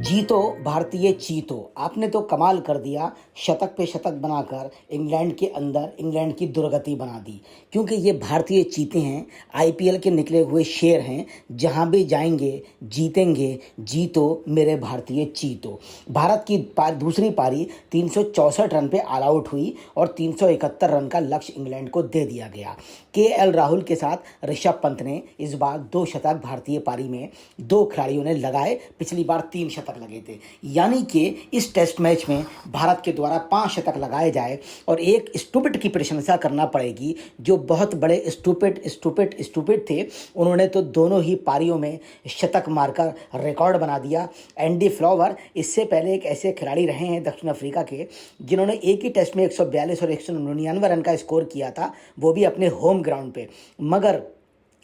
जीतो भारतीय चीतो, आपने तो कमाल कर दिया। शतक पे शतक बनाकर इंग्लैंड के अंदर इंग्लैंड की दुर्गति बना दी। क्योंकि ये भारतीय चीते हैं, आईपीएल के निकले हुए शेर हैं। जहां भी जाएंगे जीतेंगे, जीतो मेरे भारतीय चीतो। भारत की दूसरी पारी 364 रन पे ऑल आउट हुई और 371 रन का लक्ष्य इंग्लैंड को दे दिया गया। केएल राहुल के साथ ऋषभ पंत ने इस बार 2 शतक भारतीय पारी में 2 खिलाड़ियों ने लगाए। पिछली बार 3 शतक लगे थे। यानी कि इस टेस्ट मैच में भारत के द्वारा 5 शतक लगाए जाए और एक स्टूपिड की प्रशंसा करना पड़ेगी, जो बहुत बड़े स्टूपिड थे। उन्होंने तो दोनों ही पारियों में शतक मारकर रिकॉर्ड बना दिया। एंडी फ्लावर इससे पहले एक ऐसे खिलाड़ी रहे हैं दक्षिण अफ्रीका के, जिन्होंने एक ही टेस्ट में 142 और 199 रन का स्कोर किया था, वो भी अपने होम ग्राउंड पे। मगर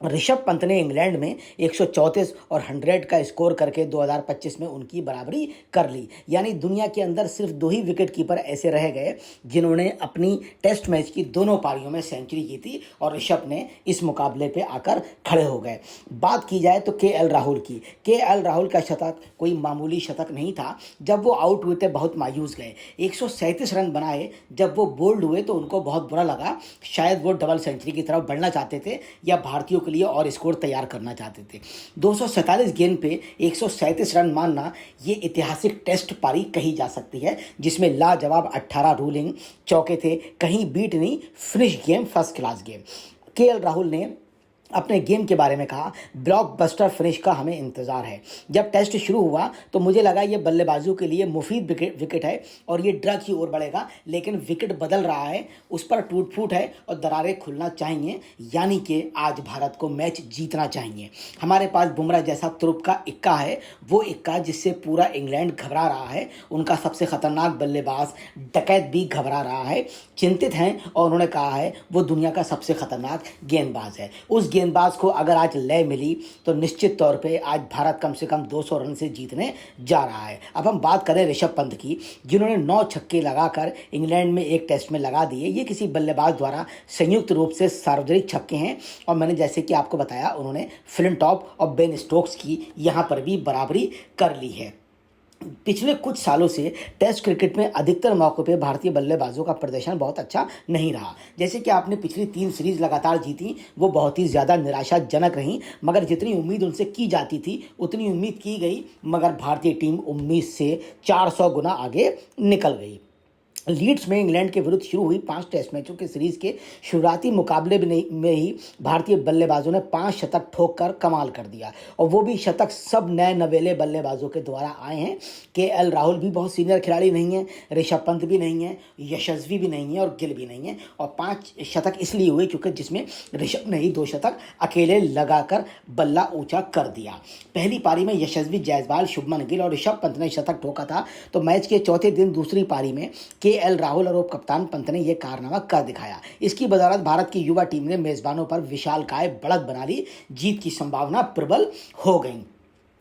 ऋषभ पंत ने इंग्लैंड में 134 और 100 का स्कोर करके 2025 में उनकी बराबरी कर ली। यानी दुनिया के अंदर सिर्फ 2 ही विकेट कीपर ऐसे रह गए जिन्होंने अपनी टेस्ट मैच की दोनों पारियों में सेंचुरी की थी, और ऋषभ ने इस मुकाबले पे आकर खड़े हो गए। बात की जाए तो केएल राहुल की। केएल राहुल का शतक कोई मामूली शतक नहीं था। जब वो आउट हुए थे बहुत मायूस गए। 137 रन बनाए। जब वो बोल्ड हुए तो उनको बहुत बुरा लगा। शायद वो डबल सेंचुरी की तरफ बढ़ना चाहते थे या भारतीयों के लिए और स्कोर तैयार करना चाहते थे। 247 गेंद पे 137 रन मारना ये ऐतिहासिक टेस्ट पारी कही जा सकती है, जिसमें लाजवाब 18 रूलिंग चौके थे। कहीं बीट नहीं, finish game, first class game. KL Rahul ने अपने गेम के बारे में कहा, ब्लॉकबस्टर फिनिश का हमें इंतज़ार है। जब टेस्ट शुरू हुआ तो मुझे लगा ये बल्लेबाजों के लिए मुफीद विकेट है और ये ड्रग की ओर बढ़ेगा, लेकिन विकेट बदल रहा है, उस पर टूट फूट है और दरारें खुलना चाहिए। यानी कि आज भारत को मैच जीतना चाहिए। हमारे पास बुमराह जैसा तुरुप का इक्का है, वो इक्का जिससे पूरा इंग्लैंड घबरा रहा है। उनका सबसे खतरनाक बल्लेबाज डकैत भी घबरा रहा है, चिंतित हैं, और उन्होंने कहा है वो दुनिया का सबसे खतरनाक गेंदबाज है। उस गेंदबाज को अगर आज लय मिली तो निश्चित तौर पे आज भारत कम से कम 200 रन से जीतने जा रहा है। अब हम बात करें ऋषभ पंत की, जिन्होंने 9 छक्के लगाकर इंग्लैंड में एक टेस्ट में लगा दिए। ये किसी बल्लेबाज द्वारा संयुक्त रूप से सार्वजनिक छक्के हैं, और मैंने जैसे कि आपको बताया उन्होंने फ्लिंटॉप और बेन स्टोक्स की यहाँ पर भी बराबरी कर ली है। पिछले कुछ सालों से टेस्ट क्रिकेट में अधिकतर मौकों पे भारतीय बल्लेबाजों का प्रदर्शन बहुत अच्छा नहीं रहा। जैसे कि आपने पिछली 3 सीरीज लगातार जीती, वो बहुत ही ज़्यादा निराशाजनक रहीं। मगर जितनी उम्मीद उनसे की जाती थी उतनी उम्मीद की गई, मगर भारतीय टीम उम्मीद से 400 गुना आगे निकल गई। लीड्स में इंग्लैंड के विरुद्ध शुरू हुई 5 टेस्ट मैचों के सीरीज के शुरुआती मुकाबले में ही भारतीय बल्लेबाजों ने 5 शतक ठोक कर कमाल कर दिया, और वो भी शतक सब नए नवेले बल्लेबाजों के द्वारा आए हैं। केएल राहुल भी बहुत सीनियर खिलाड़ी नहीं है, ऋषभ पंत भी नहीं है, यशस्वी भी नहीं है और गिल भी नहीं है। और 5 शतक इसलिए हुए क्योंकि जिसमें ऋषभ ने ही 2 शतक अकेले लगाकर बल्ला ऊंचा कर दिया। पहली पारी में यशस्वी जायसवाल, शुभमन गिल और ऋषभ पंत ने शतक ठोका था, तो मैच के चौथे दिन दूसरी पारी में केएल राहुल और उप कप्तान पंत ने यह कारनामा कर दिखाया। इसकी बदौलत भारत की युवा टीम ने मेजबानों पर विशालकाय बढ़त बना ली। जीत की संभावना प्रबल हो गई।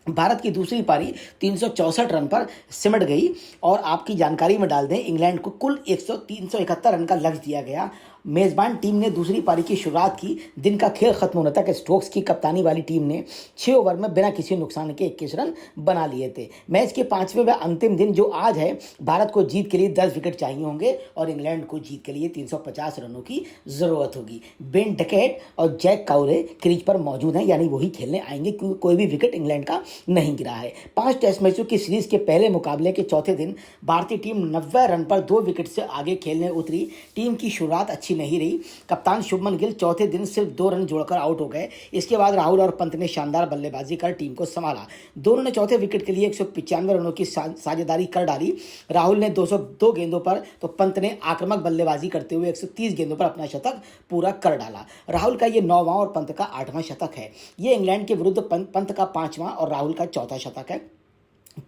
भारत की दूसरी पारी 364 रन पर सिमट गई, और आपकी जानकारी में डाल दें, इंग्लैंड को कुल 371 रन का लक्ष्य दिया गया। मेज़बान टीम ने दूसरी पारी की शुरुआत की। दिन का खेल खत्म होने तक स्टोक्स की कप्तानी वाली टीम ने 6 ओवर में बिना किसी नुकसान के 21 रन बना लिए थे। मैच के 5वें व अंतिम दिन जो आज है, भारत को जीत के लिए 10 विकेट चाहिए होंगे और इंग्लैंड को जीत के लिए 350 रनों की ज़रूरत होगी। बेन डकैट और जैक काउरे क्रीज पर मौजूद हैं, यानी वही खेलने आएंगे क्योंकि कोई भी विकेट इंग्लैंड का नहीं गिरा है। 5 टेस्ट मैचों की सीरीज के पहले मुकाबले के चौथे दिन भारतीय टीम 90 रन पर 2 विकेट से आगे खेलने उतरी। टीम की शुरुआत अच्छी नहीं रही। कप्तान शुभमन गिल चौथे दिन सिर्फ 2 रन जोड़कर आउट हो गए। इसके बाद राहुल और पंत ने शानदार बल्लेबाजी कर टीम को संभाला। दोनों ने चौथे विकेट के लिए 195 रनों की साझेदारी कर डाली। राहुल ने 202 गेंदों पर, तो पंत ने आक्रामक बल्लेबाजी करते हुए 130 गेंदों पर अपना शतक पूरा कर डाला। राहुल का ये 9वां और पंत का 8वां शतक है। ये इंग्लैंड के विरुद्ध पंत का 5वां और राहुल का 4था शतक है।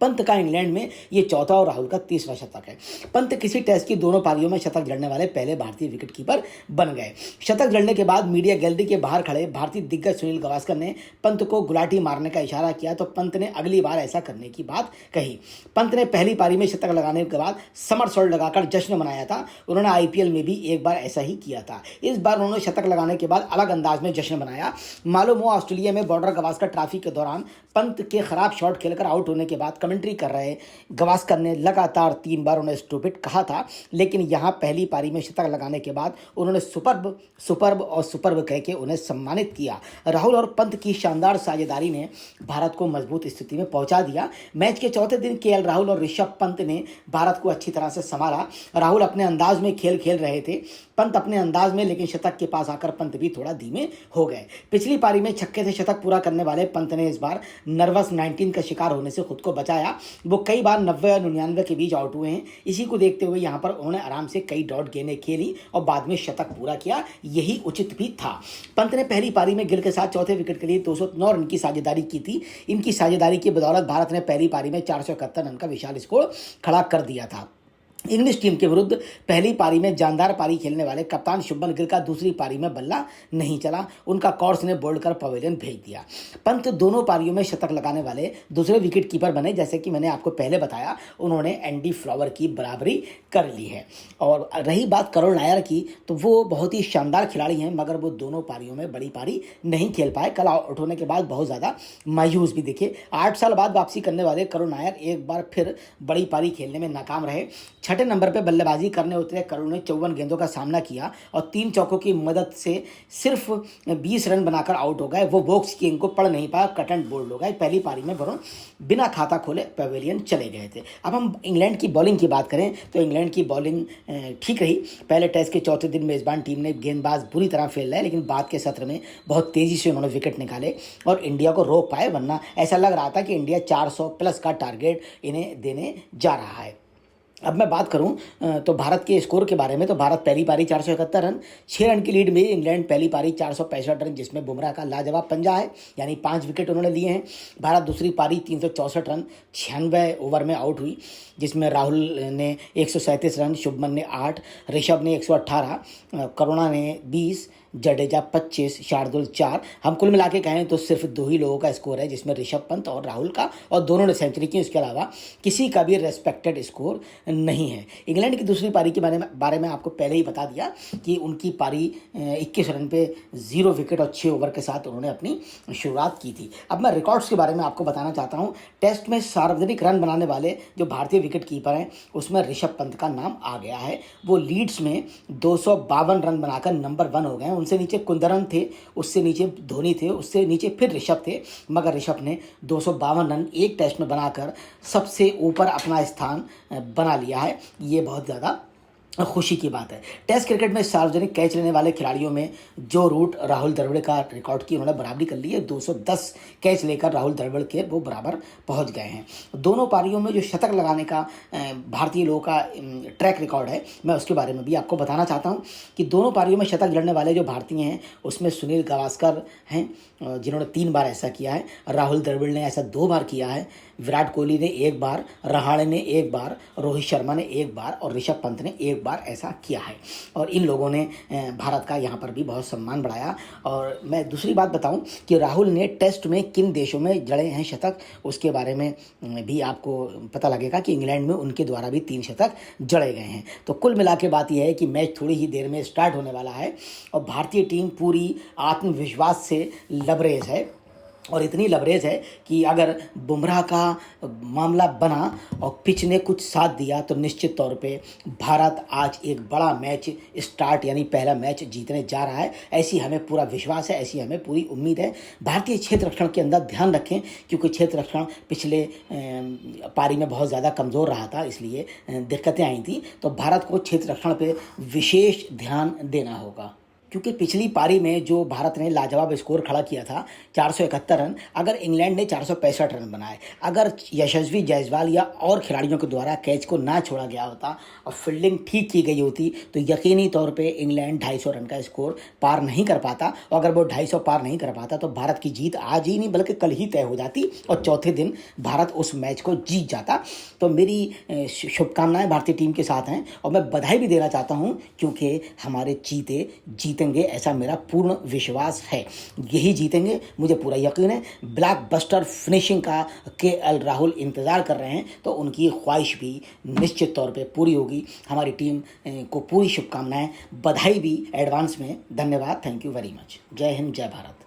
पंत का इंग्लैंड में ये 4था और राहुल का 30वां शतक है। पंत किसी टेस्ट की दोनों पारियों में शतक जड़ने वाले पहले भारतीय विकेटकीपर बन गए। शतक जड़ने के बाद मीडिया गैलरी के बाहर खड़े भारतीय दिग्गज सुनील गावस्कर ने पंत को गुलाटी मारने का इशारा किया, तो पंत ने अगली बार ऐसा करने की बात कही। पंत ने पहली पारी में शतक लगाने के बाद समरसॉल्ट लगाकर जश्न मनाया था। उन्होंने आईपीएल में भी एक बार ऐसा ही किया था। इस बार उन्होंने शतक लगाने के बाद अलग अंदाज में जश्न मनाया। मालूम हुआ ऑस्ट्रेलिया में बॉर्डर गावस्कर ट्रॉफी के दौरान पंत के खराब शॉट खेलकर आउट होने के बाद बाद कमेंट्री कर रहे गावस्कर ने लगातार 3 बार उन्हें स्टूपिड कहा था, लेकिन यहाँ पहली पारी में शतक लगाने के बाद उन्होंने सुपर्ब सुपर्ब और सुपर्ब कह के उन्हें सम्मानित किया। राहुल और पंत की शानदार साझेदारी ने भारत को मजबूत स्थिति में पहुंचा दिया। मैच के चौथे दिन केएल राहुल और ऋषभ पंत ने भारत को अच्छी तरह से संभाला। राहुल अपने अंदाज में खेल खेल रहे थे, पंत अपने अंदाज में, लेकिन शतक के पास आकर पंत भी थोड़ा धीमे हो गए। पिछली पारी में छक्के से शतक पूरा करने वाले पंत ने इस बार नर्वस 19 का शिकार होने से खुद को बचाया। वो कई बार 90 और 99 के बीच आउट हुए हैं। इसी को देखते हुए यहाँ पर उन्होंने आराम से कई डॉट गेंदें खेली और बाद में शतक पूरा किया, यही उचित भी था। पंत ने पहली पारी में गिल के साथ चौथे विकेट के लिए 209 रन की साझेदारी की थी। इनकी साझेदारी की बदौलत भारत ने पहली पारी में 471 रन का विशाल स्कोर खड़ा कर दिया था। इंग्लिश टीम के विरुद्ध पहली पारी में जानदार पारी खेलने वाले कप्तान शुभमन गिल का दूसरी पारी में बल्ला नहीं चला। उनका कोर्स ने बोल्ड कर पवेलियन भेज दिया। पंत दोनों पारियों में शतक लगाने वाले दूसरे विकेट कीपर बने। जैसे कि मैंने आपको पहले बताया, उन्होंने एंडी फ्लावर की बराबरी कर ली है। और रही बात करुण नायर की, तो वो बहुत ही शानदार खिलाड़ी हैं, मगर वो दोनों पारियों में बड़ी पारी नहीं खेल पाए। कल आउट होने के बाद बहुत ज़्यादा मायूस भी दिखे। 8 साल बाद वापसी करने वाले करुण नायर एक बार फिर बड़ी पारी खेलने में नाकाम रहे। छठे नंबर पर बल्लेबाजी करने उतरे करुण ने 54 गेंदों का सामना किया और 3 चौकों की मदद से सिर्फ 20 रन बनाकर आउट हो गए। वो बॉक्स की इनको पढ़ नहीं पाया, कट एंड बोल्ड हो गए। पहली पारी में वरुण बिना खाता खोले पवेलियन चले गए थे। अब हम इंग्लैंड की बॉलिंग की बात करें तो इंग्लैंड की बॉलिंग ठीक रही। पहले टेस्ट के चौथे दिन मेजबान टीम ने गेंदबाज बुरी तरह फेल रहे, लेकिन बाद के सत्र में बहुत तेजी से उन्होंने विकेट निकाले और इंडिया को रोक पाए, वरना ऐसा लग रहा था कि इंडिया 400 प्लस का टारगेट इन्हें देने जा रहा है। अब मैं बात करूं तो भारत के स्कोर के बारे में, तो भारत पहली पारी 471 रन, 6 रन की लीड में इंग्लैंड पहली पारी 465 रन, जिसमें बुमराह का लाजवाब पंजा है, यानी 5 विकेट उन्होंने लिए हैं। भारत दूसरी पारी 364 रन 96 ओवर में आउट हुई, जिसमें राहुल ने 137 रन, शुभमन ने 8, ऋषभ ने 118, करुणा ने 20, जडेजा 25, शार्दुल 4। हम कुल मिला के कहें तो सिर्फ 2 ही लोगों का स्कोर है, जिसमें ऋषभ पंत और राहुल का, और दोनों ने सेंचुरी की। इसके अलावा किसी का भी रेस्पेक्टेड स्कोर नहीं है। इंग्लैंड की दूसरी पारी के बारे में आपको पहले ही बता दिया कि उनकी पारी 21 रन पे 0 विकेट और 6 ओवर के साथ उन्होंने अपनी शुरुआत की थी। अब मैं रिकॉर्ड्स के बारे में आपको बताना चाहता हूँ। टेस्ट में सार्वजनिक रन बनाने वाले जो भारतीय विकेट कीपर हैं, उसमें ऋषभ पंत का नाम आ गया है। वो लीड्स में 252 रन बनाकर नंबर 1 हो गए। उनसे नीचे कुंदरन थे, उससे नीचे धोनी थे, उससे नीचे फिर ऋषभ थे, मगर ऋषभ ने 252 रन एक टेस्ट में बनाकर सबसे ऊपर अपना स्थान बना लिया है। ये बहुत ज़्यादा खुशी की बात है। टेस्ट क्रिकेट में सार्वजनिक कैच लेने वाले खिलाड़ियों में जो रूट राहुल द्रविड़ का रिकॉर्ड की उन्होंने बराबरी कर ली है। 210 कैच लेकर राहुल द्रविड़ के वो बराबर पहुंच गए हैं। दोनों पारियों में जो शतक लगाने का भारतीय लोगों का ट्रैक रिकॉर्ड है, मैं उसके बारे में भी आपको बताना चाहता हूं कि दोनों पारियों में शतक जड़ने वाले जो भारतीय हैं, उसमें सुनील गावस्कर हैं जिन्होंने 3 बार ऐसा किया है, राहुल द्रविड़ ने ऐसा 2 बार किया है, विराट कोहली ने 1 बार, रहाणे ने 1 बार, रोहित शर्मा ने 1 बार और ऋषभ पंत ने 1 बार ऐसा किया है। और इन लोगों ने भारत का यहाँ पर भी बहुत सम्मान बढ़ाया। और मैं दूसरी बात बताऊं कि राहुल ने टेस्ट में किन देशों में जड़े हैं शतक, उसके बारे में भी आपको पता लगेगा कि इंग्लैंड में उनके द्वारा भी 3 शतक जड़े गए हैं। तो कुल मिला के बात यह है कि मैच थोड़ी ही देर में स्टार्ट होने वाला है और भारतीय टीम पूरी आत्मविश्वास से लबरेज है। और इतनी लबरेज है कि अगर बुमराह का मामला बना और पिच ने कुछ साथ दिया तो निश्चित तौर पे भारत आज एक बड़ा मैच स्टार्ट, यानी पहला मैच जीतने जा रहा है। ऐसी हमें पूरा विश्वास है, ऐसी हमें पूरी उम्मीद है। भारतीय क्षेत्र रक्षण के अंदर ध्यान रखें, क्योंकि क्षेत्र रक्षण पिछले पारी में बहुत ज़्यादा कमज़ोर रहा था, इसलिए दिक्कतें आई थी। तो भारत को क्षेत्र रक्षण पर विशेष ध्यान देना होगा, क्योंकि पिछली पारी में जो भारत ने लाजवाब स्कोर खड़ा किया था 471 रन, अगर इंग्लैंड ने 465 रन बनाए, अगर यशस्वी जायसवाल या और खिलाड़ियों के द्वारा कैच को ना छोड़ा गया होता और फील्डिंग ठीक की गई होती, तो यकीनी तौर पे इंग्लैंड 250 रन का स्कोर पार नहीं कर पाता। और अगर वो 250 पार नहीं कर पाता तो भारत की जीत आज ही नहीं बल्कि कल ही तय हो जाती और चौथे दिन भारत उस मैच को जीत जाता। तो मेरी शुभकामनाएं भारतीय टीम के साथ हैं और मैं बधाई भी देना चाहता हूँ, क्योंकि हमारे जीतेंगे, ऐसा मेरा पूर्ण विश्वास है। यही जीतेंगे, मुझे पूरा यकीन है। ब्लॉकबस्टर फिनिशिंग का केएल राहुल इंतज़ार कर रहे हैं, तो उनकी ख्वाहिश भी निश्चित तौर पे पूरी होगी। हमारी टीम को पूरी शुभकामनाएं, बधाई भी एडवांस में। धन्यवाद, थैंक यू वेरी मच। जय हिंद, जय भारत।